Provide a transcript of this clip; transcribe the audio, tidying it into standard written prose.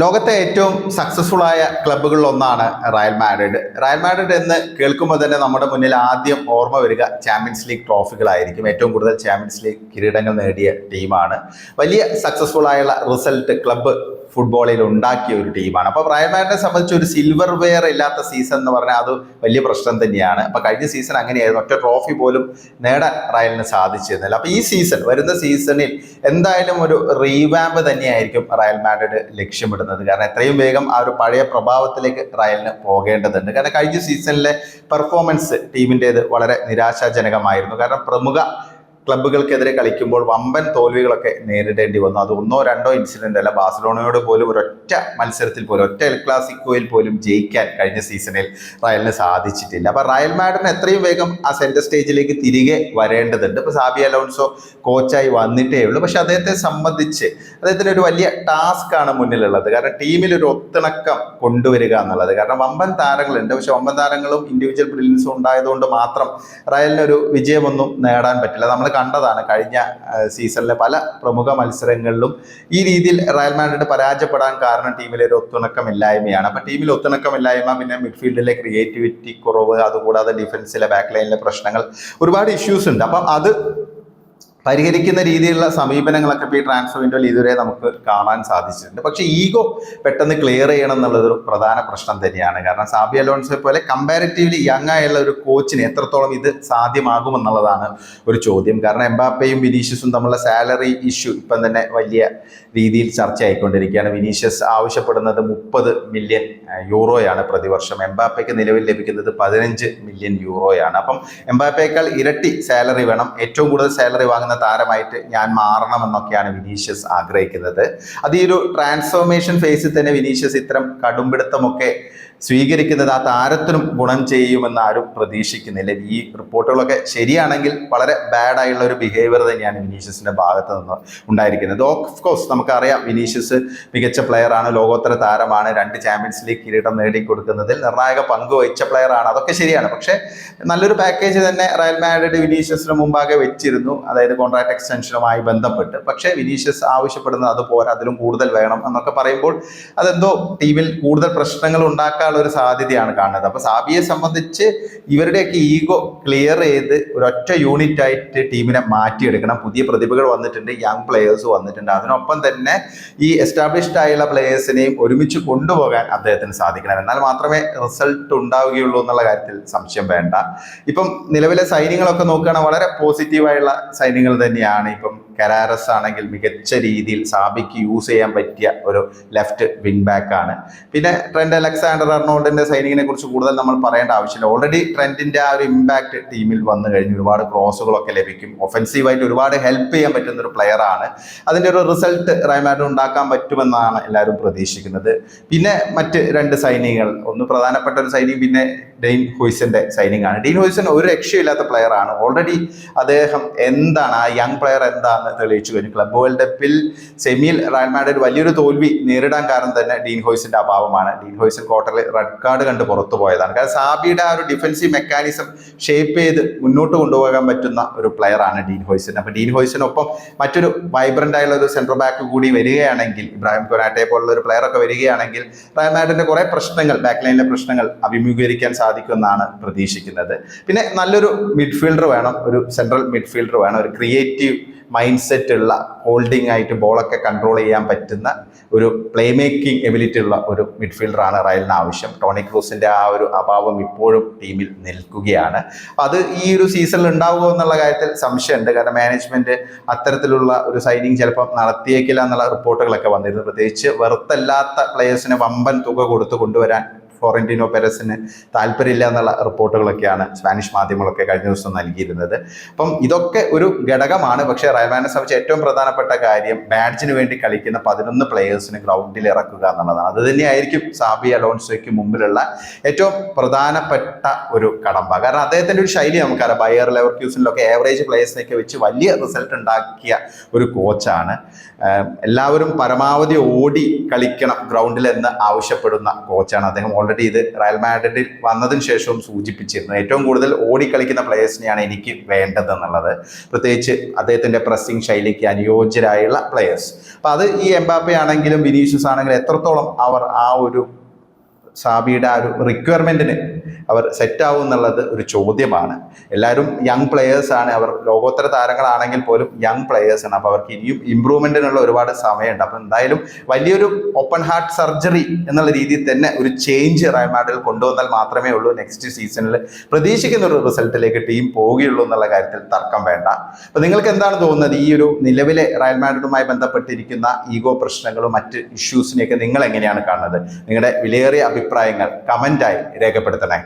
ലോകത്തെ ഏറ്റവും സക്സസ്ഫുൾ ആയ ക്ലബ്ബുകളിൽ ഒന്നാണ് റയൽ മാഡ്രിഡ്. റയൽ മാഡ്രിഡ് എന്ന് കേൾക്കുമ്പോൾ തന്നെ നമ്മുടെ മുന്നിൽ ആദ്യം ഓർമ്മ വരിക ചാമ്പ്യൻസ് ലീഗ് ട്രോഫികളായിരിക്കും. ഏറ്റവും കൂടുതൽ ചാമ്പ്യൻസ് ലീഗ് കിരീടങ്ങൾ നേടിയ ടീമാണ്. വലിയ സക്സസ്ഫുൾ ആയുള്ള റിസൾട്ട് ക്ലബ്ബ് ഫുട്ബോളിൽ ഉണ്ടാക്കിയ ഒരു ടീമാണ്. അപ്പോൾ റയൽ മാഡ്രിഡിനെ സംബന്ധിച്ച് ഒരു സിൽവർ വെയർ ഇല്ലാത്ത സീസൺ എന്ന് പറഞ്ഞാൽ അത് വലിയ പ്രശ്നം തന്നെയാണ്. അപ്പോൾ കഴിഞ്ഞ സീസൺ അങ്ങനെയായിരുന്നു, ഒറ്റ ട്രോഫി പോലും നേടാൻ റയലിന് സാധിച്ചിരുന്നില്ല. അപ്പോൾ ഈ സീസൺ, വരുന്ന സീസണിൽ എന്തായാലും ഒരു റീവാമ്പ് തന്നെയായിരിക്കും റയൽ മാഡ്രിഡ് ലക്ഷ്യമിടുന്നത്. കാരണം എത്രയും വേഗം ആ ഒരു പഴയ പ്രഭാവത്തിലേക്ക് റയലിന് പോകേണ്ടതുണ്ട്. കാരണം കഴിഞ്ഞ സീസണിലെ പെർഫോമൻസ് ടീമിൻ്റേത് വളരെ നിരാശാജനകമായിരുന്നു. കാരണം പ്രമുഖ ക്ലബ്ബുകൾക്കെതിരെ കളിക്കുമ്പോൾ വമ്പൻ തോൽവികളൊക്കെ നേരിടേണ്ടി വന്നു. അത് ഒന്നോ രണ്ടോ ഇൻസിഡന്റ് അല്ല, ബാഴ്സലോണയോട് പോലും ഒരൊറ്റ മത്സരത്തിൽ പോലും, ഒറ്റ എൽ ക്ലാസിക്കോയിൽ പോലും ജയിക്കാൻ കഴിഞ്ഞ സീസണിൽ റയലിന് സാധിച്ചിട്ടില്ല. അപ്പൊ റയൽ മാഡ്രിഡിന് എത്രയും വേഗം ആ സെന്റർ സ്റ്റേജിലേക്ക് തിരികെ വരേണ്ടതുണ്ട്. ഇപ്പൊ സാബി അലോൺസോ കോച്ചായി വന്നിട്ടേ ഉള്ളൂ. പക്ഷെ അദ്ദേഹത്തെ സംബന്ധിച്ച് അദ്ദേഹത്തിന് ഒരു വലിയ ടാസ്ക് ആണ് മുന്നിലുള്ളത്. കാരണം ടീമിൽ ഒരു ഒത്തിണക്കം കൊണ്ടുവരിക എന്നുള്ളത്. കാരണം വമ്പൻ താരങ്ങളുണ്ട്, പക്ഷെ വമ്പൻ താരങ്ങളും ഇൻഡിവിജ്വൽ ബ്രില്യൻസും ഉണ്ടായതുകൊണ്ട് മാത്രം റയലിന് ഒരു വിജയമൊന്നും നേടാൻ പറ്റില്ല. നമ്മൾ കണ്ടതാണ് കഴിഞ്ഞ സീസണിലെ പല പ്രമുഖ മത്സരങ്ങളിലും ഈ രീതിയിൽ റയൽ മാഡ്രിഡ് പരാജയപ്പെടാൻ കാരണം ടീമിലെ ഒരു ഒത്തിണക്കമില്ലായ്മയാണ്. അപ്പൊ ടീമിൽ ഒത്തിണക്കമില്ലായ്മ, പിന്നെ മിഡ്ഫീൽഡിലെ ക്രിയേറ്റിവിറ്റി കുറവ്, അതുകൂടാതെ ഡിഫൻസിലെ ബാക്ക് ലൈനിലെ പ്രശ്നങ്ങൾ, ഒരുപാട് ഇഷ്യൂസ് ഉണ്ട്. അപ്പം അത് പരിഹരിക്കുന്ന രീതിയിലുള്ള സമീപനങ്ങളൊക്കെ ഇപ്പോൾ ഈ ട്രാൻസ്ഫർ വിൻഡോയിൽ ഇതുവരെ നമുക്ക് കാണാൻ സാധിച്ചിട്ടുണ്ട്. പക്ഷേ ഈഗോ പെട്ടെന്ന് ക്ലിയർ ചെയ്യണം എന്നുള്ളതൊരു പ്രധാന പ്രശ്നം തന്നെയാണ്. കാരണം സാബി അലോൺസോയെ പോലെ കമ്പാരിറ്റീവ്ലി യങ് ആയുള്ള ഒരു കോച്ചിന് എത്രത്തോളം ഇത് സാധ്യമാകുമെന്നുള്ളതാണ് ഒരു ചോദ്യം. കാരണം എംബാപ്പയും വിനീഷ്യസും തമ്മിലുള്ള സാലറി ഇഷ്യൂ ഇപ്പം തന്നെ വലിയ രീതിയിൽ ചർച്ചയായിക്കൊണ്ടിരിക്കുകയാണ്. വിനീഷ്യസ് ആവശ്യപ്പെടുന്നത് 30 മില്യൺ യൂറോയാണ് പ്രതിവർഷം. എംബാപ്പയ്ക്ക് നിലവിൽ ലഭിക്കുന്നത് 15 മില്യൺ യൂറോയാണ്. അപ്പം എംബാപ്പയേക്കാൾ ഇരട്ടി സാലറി വേണം, ഏറ്റവും കൂടുതൽ സാലറി വാങ്ങുന്ന താരമായിട്ട് ഞാൻ മാറണമെന്നൊക്കെയാണ് വിനീഷ്യസ് ആഗ്രഹിക്കുന്നത്. അത് ഈ ഒരു ട്രാൻസ്ഫോർമേഷൻ ഫേസിൽ തന്നെ വിനീഷ്യസ് ഇത്തരം കടുംപിടുത്തമൊക്കെ സ്വീകരിക്കുന്നത് ആ താരത്തിനും ഗുണം ചെയ്യുമെന്ന് ആരും പ്രതീക്ഷിക്കുന്നില്ല. ഈ റിപ്പോർട്ടുകളൊക്കെ ശരിയാണെങ്കിൽ വളരെ ബാഡായുള്ള ഒരു ബിഹേവിയർ തന്നെയാണ് വിനീഷ്യസിന്റെ ഭാഗത്ത് നിന്ന് ഉണ്ടായിരിക്കുന്നത്. ഓഫ് കോഴ്സ് നമുക്കറിയാം വിനീഷ്യസ് മികച്ച പ്ലെയറാണ്, ലോകോത്തര താരമാണ്, 2 ചാമ്പ്യൻസ് ലീഗ് കിരീടം നേടിക്കൊടുക്കുന്നതിൽ നിർണായക പങ്ക് വഹിച്ച പ്ലെയറാണ്. അതൊക്കെ ശരിയാണ്. പക്ഷേ നല്ലൊരു പാക്കേജ് തന്നെ റയൽ മാഡ്രിഡ് വിനീഷ്യസിന് മുമ്പാകെ വെച്ചിരുന്നു, അതായത് കോൺട്രാക്ട് എക്സ്റ്റൻഷനുമായി ബന്ധപ്പെട്ട്. പക്ഷേ വിനീഷ്യസ് ആവശ്യപ്പെടുന്നത് അത് പോരാ, അതിലും കൂടുതൽ വേണം എന്നൊക്കെ പറയുമ്പോൾ അതെന്തോ ടീമിൽ കൂടുതൽ പ്രശ്നങ്ങൾ ഉണ്ടാക്കാൻ ഒരു സാധ്യതയാണ് കാണുന്നത്. അപ്പൊ സാബിയെ സംബന്ധിച്ച് ഇവരുടെയൊക്കെ ഈഗോ ക്ലിയർ ചെയ്ത് ഒരൊറ്റ യൂണിറ്റ് ആയിട്ട് ടീമിനെ മാറ്റിയെടുക്കണം. പുതിയ പ്രതിഭകൾ വന്നിട്ടുണ്ട്, യങ് പ്ലെയേഴ്സ് വന്നിട്ടുണ്ട്. അതിനൊപ്പം തന്നെ ഈ എസ്റ്റാബ്ലിഷ്ഡ് ആയുള്ള പ്ലെയേഴ്സിനെയും ഒരുമിച്ച് കൊണ്ടുപോകാൻ അദ്ദേഹത്തിന് സാധിക്കണം. എന്നാൽ മാത്രമേ റിസൾട്ട് ഉണ്ടാവുകയുള്ളൂ എന്നുള്ള കാര്യത്തിൽ സംശയം വേണ്ട. ഇപ്പം നിലവിലെ സൈനിങ്ങളൊക്കെ നോക്കുകയാണെങ്കിൽ വളരെ പോസിറ്റീവായുള്ള സൈനിങ്ങൾ തന്നെയാണ്. ഇപ്പം കരാരസ് ആണെങ്കിൽ മികച്ച രീതിയിൽ സാബിക്ക് യൂസ് ചെയ്യാൻ പറ്റിയ ഒരു ലെഫ്റ്റ് വിങ് ബാക്ക് ആണ്. പിന്നെ ട്രെൻഡ് അലക്സാണ്ടർ അർണോൾഡിന്റെ സൈനിങ്ങിനെ കുറിച്ച് കൂടുതൽ നമ്മൾ പറയേണ്ട ആവശ്യമില്ല. ഓൾറെഡി ട്രെൻഡിന്റെ ആ ഒരു ഇമ്പാക്ട് ടീമിൽ വന്നു കഴിഞ്ഞു. ഒരുപാട് ക്രോസുകളൊക്കെ ലഭിക്കും, ഒഫൻസീവായിട്ട് ഒരുപാട് ഹെൽപ്പ് ചെയ്യാൻ പറ്റുന്ന ഒരു പ്ലെയർ ആണ്. അതിന്റെ ഒരു റിസൾട്ട് റയൽ മാഡ്രിഡ് ഉണ്ടാക്കാൻ പറ്റുമെന്നാണ് എല്ലാവരും പ്രതീക്ഷിക്കുന്നത്. പിന്നെ മറ്റ് 2 സൈനികൾ, ഒന്ന് പ്രധാനപ്പെട്ട ഒരു സൈനിങ് പിന്നെ ഡെയിൻ ഹുയ്സന്റെ സൈനിങ് ആണ്. ഡെയിൻ ഹുയ്സൻ ഒരു രക്ഷയില്ലാത്ത പ്ലെയർ ആണ്. ഓൾറെഡി അദ്ദേഹം എന്താണ്, ആ യങ് പ്ലെയർ എന്താണെന്ന് തെളിയിച്ചു കഴിഞ്ഞു. ക്ലബ് വേൾഡ് കപ്പിൽ സെമിയിൽ റയൽ മാഡ്രിഡ് വലിയൊരു തോൽവി നേരിടാൻ കാരണം തന്നെ ഡീൻ ഹോയ്സിന്റെ അഭാവമാണ്. ഡീൻ ഹോയ്സൻ ക്വാർട്ടറിൽ റെഡ് കാർഡ് കണ്ട് പുറത്തു പോയതാണ്. കാരണം സാബിയുടെ ആ ഒരു ഡിഫൻസീവ് മെക്കാനിസം ഷേപ്പ് ചെയ്ത് മുന്നോട്ട് കൊണ്ടുപോകാൻ പറ്റുന്ന ഒരു പ്ലെയർ ആണ് ഡീൻ ഹോയ്സൻ. അപ്പൊ ഡീൻ ഹോയ്സിനൊപ്പം മറ്റൊരു വൈബ്രന്റ് ആയുള്ള ഒരു സെൻട്രൽ ബാക്ക് കൂടി വരികയാണെങ്കിൽ, ഇബ്രാഹിം കൊനാറ്റെ പോലുള്ള ഒരു പ്ലെയർ ഒക്കെ വരികയാണെങ്കിൽ റയൽ മാഡ്രിഡിന്റെ കുറെ പ്രശ്നങ്ങൾ, ബാക്ക് ലൈനിലെ പ്രശ്നങ്ങൾ അഭിമുഖീകരിക്കാൻ സാധിക്കുമെന്നാണ് പ്രതീക്ഷിക്കുന്നത്. പിന്നെ നല്ലൊരു മിഡ്ഫീൽഡർ വേണം, ഒരു സെൻട്രൽ മിഡ്ഫീൽഡർ വേണം, ഒരു ക്രിയേറ്റീവ് മൈൻഡ് സെറ്റ് ഉള്ള, ഹോൾഡിംഗ് ആയിട്ട് ബോളൊക്കെ കൺട്രോൾ ചെയ്യാൻ പറ്റുന്ന ഒരു പ്ലേ മേക്കിംഗ് എബിലിറ്റി ഉള്ള ഒരു മിഡ്ഫീൽഡറാണ് റയലിന് ആവശ്യം. ടോണി ക്രൂസിന്റെ ആ ഒരു അഭാവം ഇപ്പോഴും ടീമിൽ നിൽക്കുകയാണ്. അത് ഈ ഒരു സീസണിൽ ഉണ്ടാവുമോ എന്നുള്ള കാര്യത്തിൽ സംശയമുണ്ട്. കാരണം മാനേജ്മെന്റ് അത്തരത്തിലുള്ള ഒരു സൈനിങ് ചിലപ്പോൾ നടത്തിയേക്കില്ല എന്നുള്ള റിപ്പോർട്ടുകളൊക്കെ വന്നിരുന്നു. പ്രത്യേകിച്ച് വെറുത്തല്ലാത്ത പ്ലേയേഴ്സിന് വമ്പൻ തുക കൊടുത്ത് കൊണ്ടുവരാൻ ഫ്ലോറന്റീനോ പെരസിന് താല്പര്യമില്ല എന്നുള്ള റിപ്പോർട്ടുകളൊക്കെയാണ് സ്പാനിഷ് മാധ്യമങ്ങളൊക്കെ കഴിഞ്ഞ ദിവസം നൽകിയിരുന്നത്. അപ്പം ഇതൊക്കെ ഒരു ഘടകമാണ്. പക്ഷേ റയൽ മാഡ്രിഡിനെ സംബന്ധിച്ച് ഏറ്റവും പ്രധാനപ്പെട്ട കാര്യം ബാഡ്ജിന് വേണ്ടി കളിക്കുന്ന 11 പ്ലെയേഴ്സിന് ഗ്രൗണ്ടിൽ ഇറക്കുക എന്നുള്ളതാണ്. അത് തന്നെയായിരിക്കും സാബി അലോൺസോയ്ക്ക് മുമ്പിലുള്ള ഏറ്റവും പ്രധാനപ്പെട്ട ഒരു കടമ്പ. കാരണം അദ്ദേഹത്തിന്റെ ഒരു ശൈലി നമുക്കറിയാം. ബയർ ലെവർക്യൂസനിലൊക്കെ ആവറേജ് പ്ലെയേഴ്സിനൊക്കെ വെച്ച് വലിയ റിസൾട്ട് ഉണ്ടാക്കിയ ഒരു കോച്ചാണ്. എല്ലാവരും പരമാവധി ഓടി കളിക്കണം ഗ്രൗണ്ടിൽ എന്ന് ആവശ്യപ്പെടുന്ന കോച്ചാണ് അദ്ദേഹം. ഓൾറെഡി ഇത് റയൽ മാഡ്രിഡിൽ വന്നതിന് ശേഷവും സൂചിപ്പിച്ചിരുന്നു. ഏറ്റവും കൂടുതൽ ഓടിക്കളിക്കുന്ന പ്ലെയേഴ്സിനെയാണ് എനിക്ക് വേണ്ടതെന്നുള്ളത്. പ്രത്യേകിച്ച് അദ്ദേഹത്തിന്റെ പ്രസ്സിംഗ് ശൈലിക്ക് അനുയോജ്യരായുള്ള പ്ലെയേഴ്സ്. അപ്പം അത് ഈ എംബാപ്പെ ആണെങ്കിലും വിനീഷ്യസ് ആണെങ്കിലും എത്രത്തോളം അവർ ആ ഒരു സാബിയുടെ ആ ഒരു റിക്വയർമെന്റിന് അവർ സെറ്റാവും എന്നുള്ളത് ഒരു ചോദ്യമാണ്. എല്ലാവരും യങ് പ്ലെയേഴ്സാണ്, അവർ ലോകോത്തര താരങ്ങളാണെങ്കിൽ പോലും യങ് പ്ലെയേഴ്സാണ്. അപ്പോൾ അവർക്ക് ഇനിയും ഇമ്പ്രൂവ്മെന്റിനുള്ള ഒരുപാട് സമയമുണ്ട്. അപ്പോൾ എന്തായാലും വലിയൊരു ഓപ്പൺ ഹാർട്ട് സർജറി എന്നുള്ള രീതിയിൽ തന്നെ ഒരു ചേഞ്ച് റയൽ മാഡ്രിഡിൽ കൊണ്ടുവന്നാൽ മാത്രമേ ഉള്ളൂ നെക്സ്റ്റ് സീസണിൽ പ്രതീക്ഷിക്കുന്ന ഒരു റിസൾട്ടിലേക്ക് ടീം പോവുകയുള്ളൂ എന്നുള്ള കാര്യത്തിൽ തർക്കം വേണ്ട. അപ്പോൾ നിങ്ങൾക്ക് എന്താണ് തോന്നുന്നത് ഈ ഒരു നിലവിലെ റയൽ മാഡ്രിഡുമായി ബന്ധപ്പെട്ടിരിക്കുന്ന ഈഗോ പ്രശ്നങ്ങളും മറ്റ് ഇഷ്യൂസിനെയൊക്കെ നിങ്ങൾ എങ്ങനെയാണ് കാണുന്നത്? നിങ്ങളുടെ വിലയേറിയ അഭിപ്രായങ്ങൾ കമന്റായി രേഖപ്പെടുത്തണേ.